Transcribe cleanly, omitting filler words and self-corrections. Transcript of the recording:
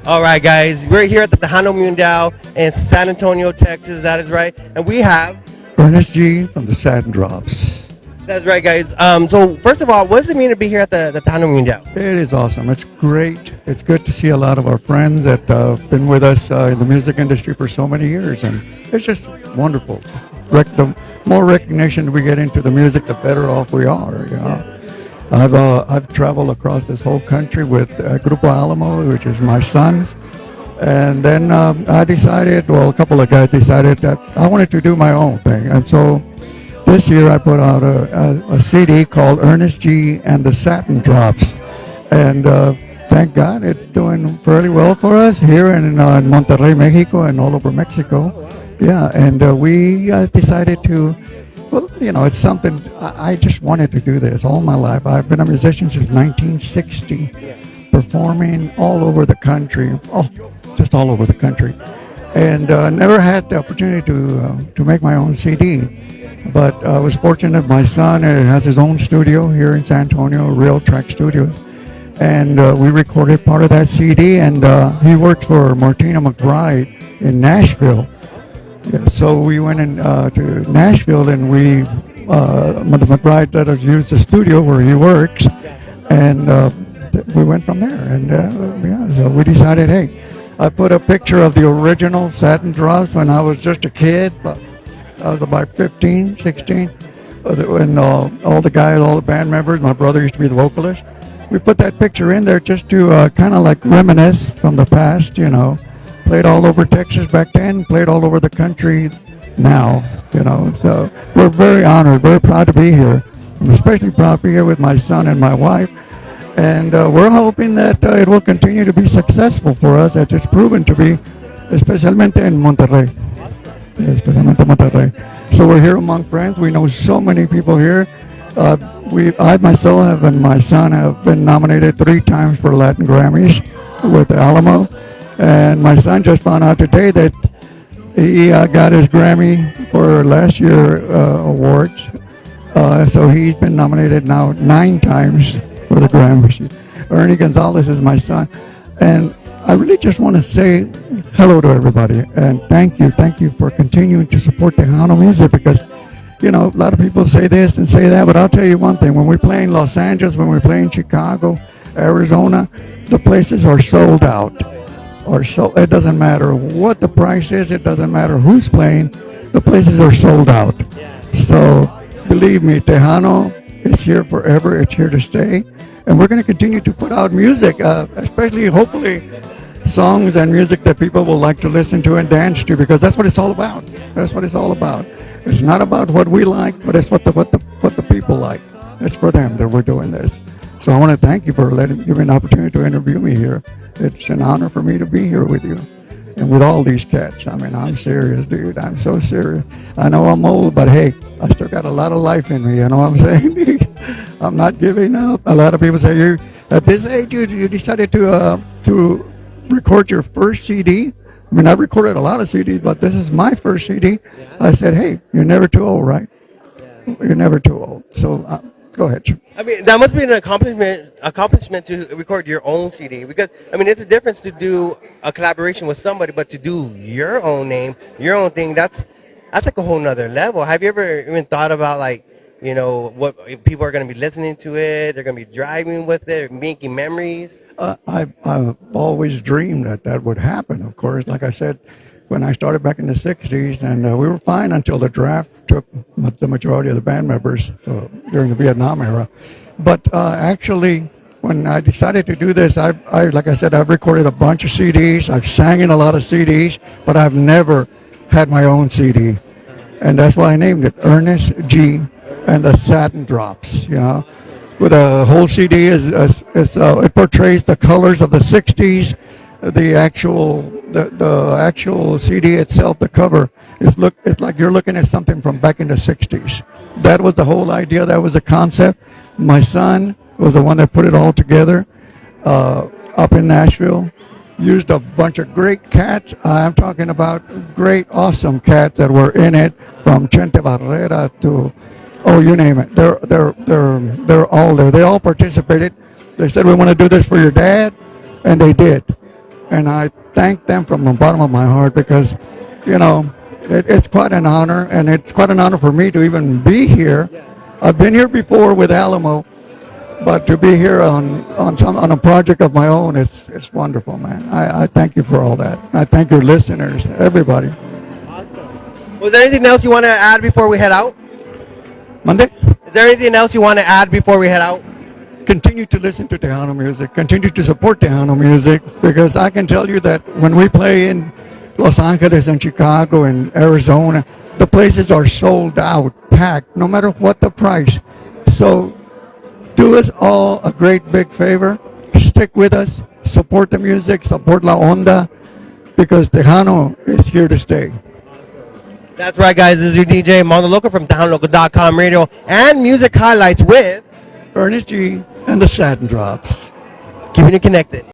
All right, guys, we're here at the Tejano Mundial in San Antonio, Texas. That is right, and we have. Ernest G from the Satin Drops. That's right, guys. So first of all, what does it mean to be here at the Tejano Mundial? It is awesome. It's great. It's good to see a lot of our friends that have been with us in the music industry for so many years, and it's just wonderful. The more recognition we get into the music, the better off we are. You know? I've traveled across this whole country with Grupo Alamo, which is my sons, and then I decided, well, a couple of guys decided that I wanted to do my own thing, and so this year I put out a CD called Ernest G and the Satin Drops, and thank God it's doing fairly well for us here in Monterrey, Mexico, and all over Mexico. Yeah, and we decided to. Well, you know, it's something, I just wanted to do this all my life. I've been a musician since 1960, performing all over the country, just all over the country, and never had the opportunity to make my own CD. But I was fortunate, my son has his own studio here in San Antonio, Real Track Studios, and we recorded part of that CD, and he worked for Martina McBride in Nashville. Yeah, so we went to Nashville, and Mother McBride let us use the studio where he works, and we went from there. And yeah, so we decided, hey, I put a picture of the original Satin Drops when I was just a kid. I was about 15, 16, and all the guys, all the band members, my brother used to be the vocalist. We put that picture in there just to kind of like reminisce from the past, you know. Played all over Texas back then, played all over the country now, you know. So we're very honored, very proud to be here. I'm especially proud to be here with my son and my wife. And we're hoping that it will continue to be successful for us, as it's proven to be, especialmente en Monterrey. Especialmente Monterrey. So we're here among friends. We know so many people here. I myself have, and my son have been nominated 3 times for Latin Grammys with Alamo. And my son just found out today that he got his Grammy for last year's awards. So he's been nominated now 9 times for the Grammys. Ernie Gonzalez is my son. And I really just want to say hello to everybody. And thank you for continuing to support Tejano music, because, you know, a lot of people say this and say that, but I'll tell you one thing. When we play in Los Angeles, when we play in Chicago, Arizona, the places are sold out. Or so it doesn't matter what the price is, it doesn't matter who's playing, the places are sold out. So believe me, Tejano is here forever, it's here to stay, and we're going to continue to put out music, especially hopefully songs and music that people will like to listen to and dance to, because that's what it's all about. That's what it's all about. It's not about what we like, but it's what the people like. It's for them that we're doing this. So I want to thank you for giving me an opportunity to interview me here. It's an honor for me to be here with you and with all these cats. I mean, I'm serious, dude. I'm so serious. I know I'm old, but hey, I still got a lot of life in me. You know what I'm saying? I'm not giving up. A lot of people say, you at this age, you decided to record your first CD. I mean, I've recorded a lot of CDs, but this is my first CD. I said, hey, you're never too old, right? You're never too old. So go ahead. I mean, that must be an accomplishment to record your own CD, because, I mean, it's a difference to do a collaboration with somebody, but to do your own name, your own thing, that's like a whole nother level. Have you ever even thought about, like, you know, what if people are going to be listening to it, they're going to be driving with it, making memories? I've always dreamed that would happen, of course. Like I said, when I started back in the 60s, and we were fine until the draft took the majority of the band members during the Vietnam era. But actually, when I decided to do this, I like I said, I've recorded a bunch of CDs, I've sang in a lot of CDs, but I've never had my own CD. And that's why I named it Ernest G and the Satin Drops, you know. With a whole CD, it portrays the colors of the 60s, the actual CD itself, the cover, it's like you're looking at something from back in the 60s. That was the whole idea. That was the concept. My son was the one that put it all together up in Nashville. Used a bunch of great cats. I'm talking about great, awesome cats that were in it, from Chente Barrera to, oh, you name it. They're all there. They all participated. They said, we want to do this for your dad, and they did. And I thank them from the bottom of my heart, because, you know, it's quite an honor, and it's quite an honor for me to even be here. I've been here before with Alamo, but to be here on a project of my own, it's wonderful, man. I thank you for all that. I thank your listeners, everybody. Awesome. Was there anything else you want to add before we head out? Monday? Is there anything else you want to add before we head out? Continue to listen to Tejano music. Continue to support Tejano music, because I can tell you that when we play in Los Angeles and Chicago and Arizona, the places are sold out, packed, no matter what the price. So do us all a great big favor. Stick with us. Support the music. Support La Onda, because Tejano is here to stay. That's right, guys. This is your DJ, MonDo from tejanolokomail.com radio and music highlights with Ernest G and the Satin Drops. Keeping it connected.